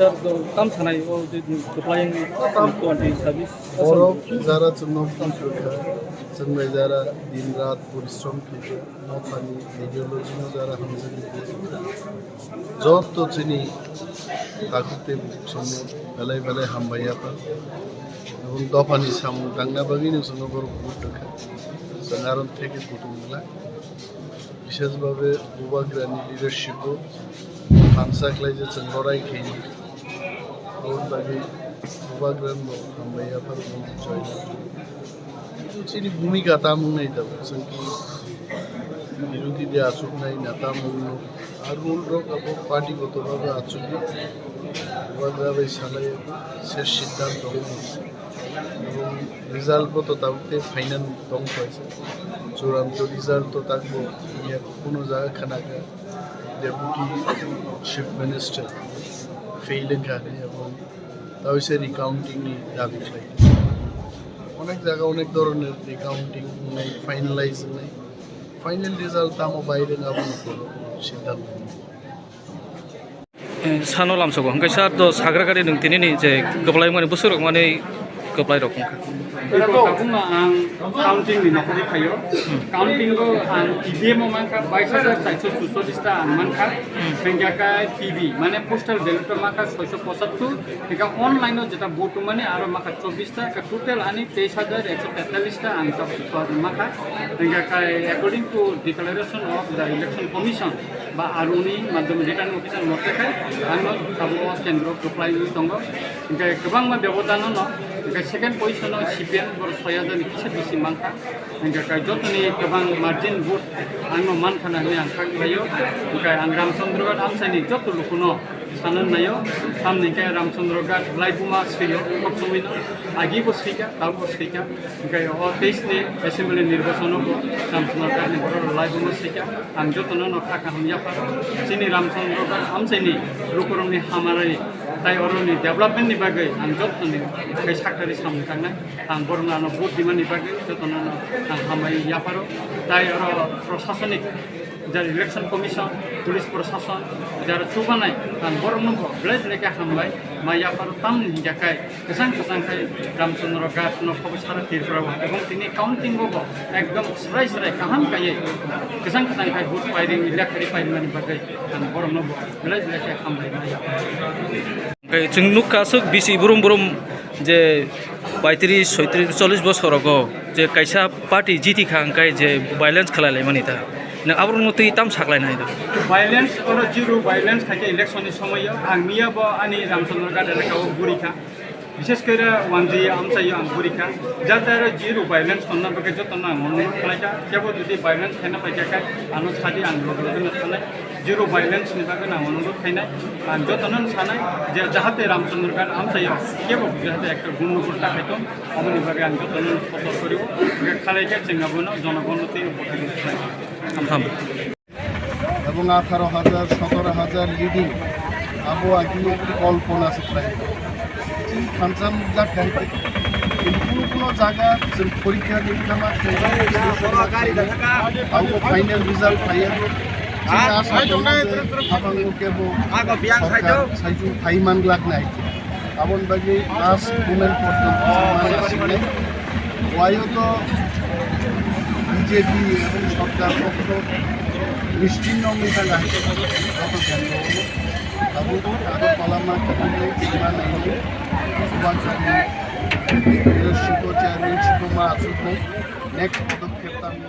Sir, kam sanai o applying service. Orang jara cuma Nukhorphaikha, cuma jara din raat परिश्रम किए, Motha ni ideology में जरा हमसे किए, जॉब तो चीनी ताकते समझ भले हम भैया पर, उन दोपहरी शाम गंगा बगीने सुनो करो कुछ रखा, संगारन थे कि कुछ मिला, विशेष बाबे बुआ ग्रानी लीडरशिप को खानसा क्लाइज़ चंदोराई खेली और बाकी बुआ ग्रान हम भैया पर बहुत जॉइन कुछ इन्हीं भूमिका तामु नहीं था संकी विरोधी दिया आचुक नहीं नाता मुन्नो और रोल रोक अब पार्टी को तो बाबा आचुक बुआ ग्रावे साले से सिद्धांत दोगे रिजल्ट को तो ताकते फाइनल दोंग पाइसे चुराम तो रिजल्ट तो ताक वो ये कुनो जागा खाना का डेप्यूटी चीफ मिनिस्टर फेलिंग करने अब ताऊ इसे रिकाउंटिंग नहीं दाबी चाहिए अनेक जगह अनेक दौर ने रिकाउंटिंग नहीं फाइनलाइज नहीं फाइनल रिजल्ट तामो बाइरे ना बनो सिद्धांत Sano lam sogo, hingga saat do sagra kari nung tini ni je Kwplai mani busur mani Kwplai rokong. Itu aku ang counting di Nukhorphaikha, counting ko ang EVM mangka 22,440 mangka, hingga ka TV, mana postal ballot mangka 675, hingga online o jeta vote mani aro mangka 24 ka total ani 23,143 ang top mangka, hingga ka according to declaration of the election commission, ba aruni madam return officer Nukhorphaikha, ano sabo kendro Kwplai tongo, hingga kebang ma bebotano no. Second position on CPN for Soyadan Kisha Manka, and Jotani Kabang Martin Wood, I'm a Mankan and Ankayo, and Ramchandraghat Amsani Jotu Lukuno, Sanan Mayo, Sam Nika Ramchandraghat, Laibuma Srio, Kopsumino, Agibo Sika, Tabo Sika, or Tasty, Assembly Nirvasono, Ramchandraghat, Laibuma Sika, and Jotono Kakam Yapa, Sini Ramchandraghat Amsani, Lukuroni Hamari. তাই অরনি development নি বাগে আং যতনি কে সাকরি সামখানা আং বরনানো বহুত demand নি বাগে যতনা আং হামাই ইয়াপারো তাই অর প্রশাসনিক যার ইলেকশন কমিশন পুলিশ প্রশাসন যারা চুবানাই আং বরনো ব্লেজ লেকে হামবাই মা ইয়াপারো তাম নি জাকাই কেসাং কেসাংখাই রামচন্দ্রঘাট নখব সারা তীরপুরা এবং তিনি কাউন্টিং গো একদম সরাই সরাই কাহাম কায়ে কেসাং কেসাংখাই ভোট পাইরিং ইলেকটরি পাইরিং বাগে আং বরনো ব্লেজ লেকে হামবাই মা ইয়াপারো जों नुखासुक बिसि बुरुम बुरुम जे 35 36 40 बছर ago जे कायसा पार्टी जीति खांकाय जे वायलेंस खालायलाय मानि दा न आब्रुन मते ताम साखलायनाय दा वायलेंस और जीरो वायलेंस खाके इलेक्शन नि समय आं मियाबो आनि रामचंद्रघाट एलाकायाव बुरिखा বিশেষ করে ওয়ানজি আমসাই আং পরীক্ষা যাতে জিরো ভাইলেন্স সন্না বাকে যত না অনুরোধ খালাইকা কেবল যদি ভাইলেন্স খাইনা পাইকায় আনো সাদি আং লগলগেनो সানাय জিরো ভাইলেন্স नि बागै ना अनुरोध खाइनाय आं जतनन सानाय जे जाहाते रामचंद्रघाट আমসাইয়া केबल जाहाते একটা গুণগত টাকাইতো অমনি बागै आं जतनन सतर्क करिव खालाइका जोंनाबोनो জনগণতে উপকৃত হয় এবং 18,000 17,000 লিডিং আবো আগে একটি কল্পনা আছে প্রায় ফাংশন যা খাইতে কোনো জায়গা পরীক্ষা নিরীক্ষা ফাইনাল রেজাল্ট পাইয়া ফাইমান লাখ নাই আবন বাকি লাস্ট মুমেন্ট পর্যন্ত ওয়াইও তো বিজেপি এবং সরকার পক্ষ নিশ্চিন্ন মিশা লাগছে কত জ্ঞান আবু আগর পালামা কিনা নাই লিডারশিপ চেয়ারম্যানশিপ মা আসুক নাই নেক্সট পদক্ষেপ আমি